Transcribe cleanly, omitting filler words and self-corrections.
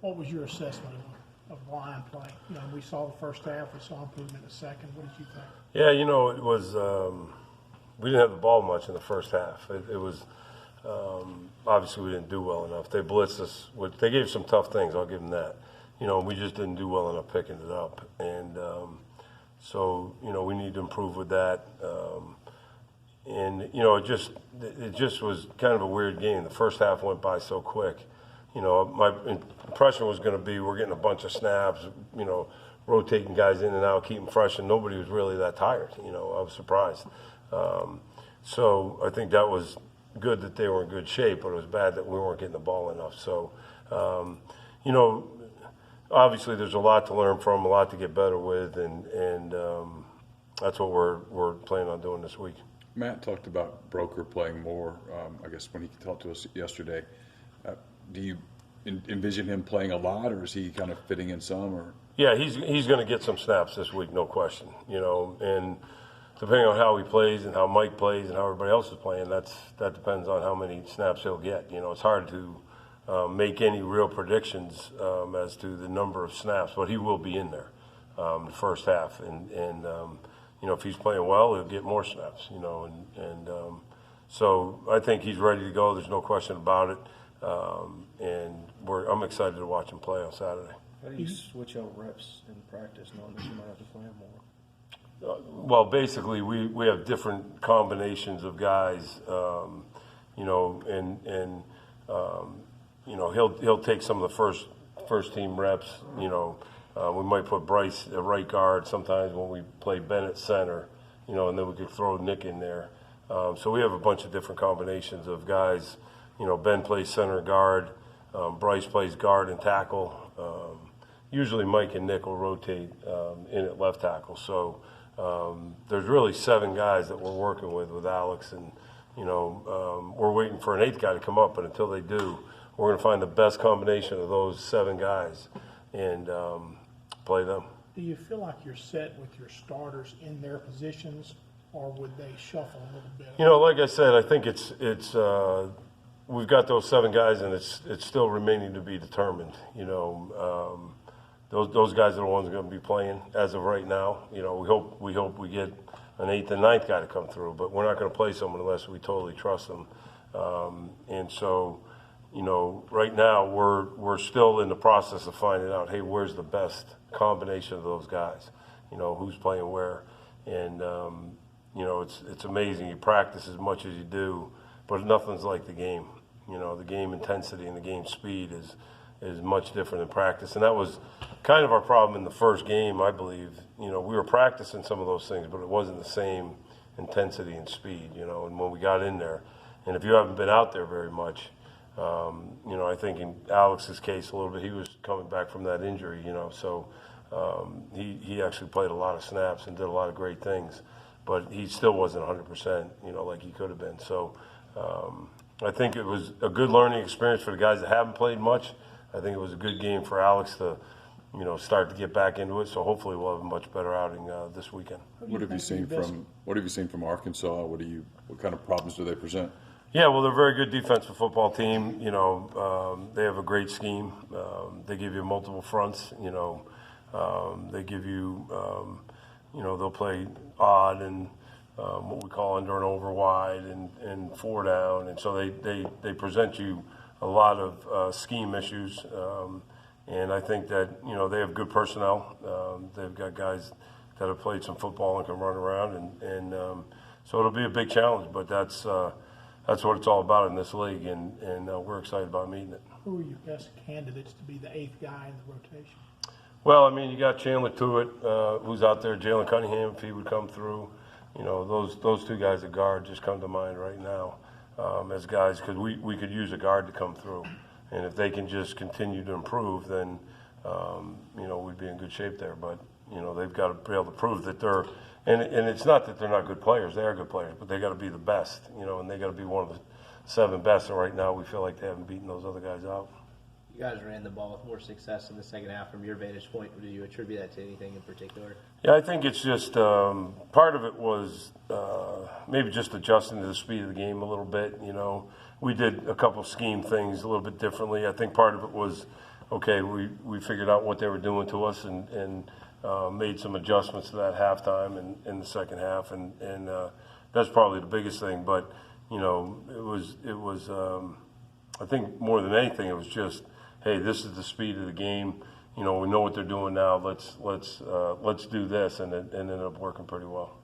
What was your assessment of line play? You know, we saw the first half, we saw improvement in the second. What did you think? Yeah, you know, it was we didn't have the ball much in the first half. It was obviously we didn't do well enough. They blitzed us. They gave some tough things. I'll give them that. You know, we just didn't do well enough picking it up, and so you know we need to improve with that. And you know, it just was kind of a weird game. The first half went by so quick. You know, my impression was going to be we're getting a bunch of snaps. You know, rotating guys in and out, keep them fresh, and nobody was really that tired. You know, I was surprised. So I think that was good that they were in good shape, but it was bad that we weren't getting the ball enough. So, you know, obviously there's a lot to learn from, a lot to get better with, and that's what we're planning on doing this week. Matt talked about Broker playing more, I guess, when he talked to us yesterday. Do you envision him playing a lot, or is he kind of fitting in some? Or yeah, he's going to get some snaps this week, no question. You know, and depending on how he plays and how Mike plays and how everybody else is playing, that depends on how many snaps he'll get. You know, it's hard to make any real predictions as to the number of snaps, but he will be in there the first half, and you know, if he's playing well, he'll get more snaps. You know, and so I think he's ready to go. There's no question about it, and I'm excited to watch him play on Saturday. How do you switch out reps in practice, knowing that you might have to play him more? Well, basically, we have different combinations of guys, you know, and you know, he'll take some of the first team reps. You know, we might put Bryce at right guard sometimes when we play Bennett center, you know, and then we could throw Nick in there. So we have a bunch of different combinations of guys. You know, Ben plays center guard, Bryce plays guard and tackle. Usually Mike and Nick will rotate in at left tackle. So there's really 7 guys that we're working with Alex, and you know we're waiting for an 8th guy to come up. But until they do, we're going to find the best combination of those 7 guys and play them. Do you feel like you're set with your starters in their positions, or would they shuffle a little bit? You know, like I said, I think it's we've got those 7 guys, and it's still remaining to be determined. You know. Those guys are the ones going to be playing as of right now. You know, we hope we get an 8th and 9th guy to come through, but we're not going to play someone unless we totally trust them. And so, you know, right now we're still in the process of finding out, hey, where's the best combination of those guys? You know, who's playing where, and you know, it's amazing. You practice as much as you do, but nothing's like the game. You know, the game intensity and the game speed is much different than practice. And that was kind of our problem in the first game, I believe. You know, we were practicing some of those things, but it wasn't the same intensity and speed, you know, and when we got in there. And if you haven't been out there very much, you know, I think in Alex's case a little bit, he was coming back from that injury, you know, so he actually played a lot of snaps and did a lot of great things, but he still wasn't 100%, you know, like he could have been. So I think it was a good learning experience for the guys that haven't played much. I think it was a good game for Alex to, you know, start to get back into it. So hopefully we'll have a much better outing this weekend. What have you seen from Arkansas? What kind of problems do they present? Yeah, well, they're a very good defensive football team. You know, they have a great scheme. They give you multiple fronts. You know, they give you, you know, they'll play odd and what we call under and over wide and 4 down, and so they present you a lot of scheme issues, and I think that, you know, they have good personnel. They've got guys that have played some football and can run around, and so it'll be a big challenge. But that's what it's all about in this league, and we're excited about meeting it. Who are your best candidates to be the 8th guy in the rotation? Well, I mean, you got Chandler Tuitt, who's out there. Jalen Cunningham, if he would come through. You know, those 2 guys at guard just come to mind right now. As guys, because we could use a guard to come through, and if they can just continue to improve, then you know, we'd be in good shape there. But you know, they've got to be able to prove that they're, and it's not that they're not good players; they are good players, but they got to be the best. You know, and they got to be one of the 7 best. And right now, we feel like they haven't beaten those other guys out. You guys ran the ball with more success in the second half. From your vantage point, do you attribute that to anything in particular? Yeah, I think it's just part of it was maybe just adjusting to the speed of the game a little bit. You know, we did a couple scheme things a little bit differently. I think part of it was okay, we figured out what they were doing to us and made some adjustments to that halftime and in the second half, and that's probably the biggest thing. But you know, it was I think more than anything, it was just, hey, this is the speed of the game. You know, we know what they're doing now. Let's do this, and it ended up working pretty well.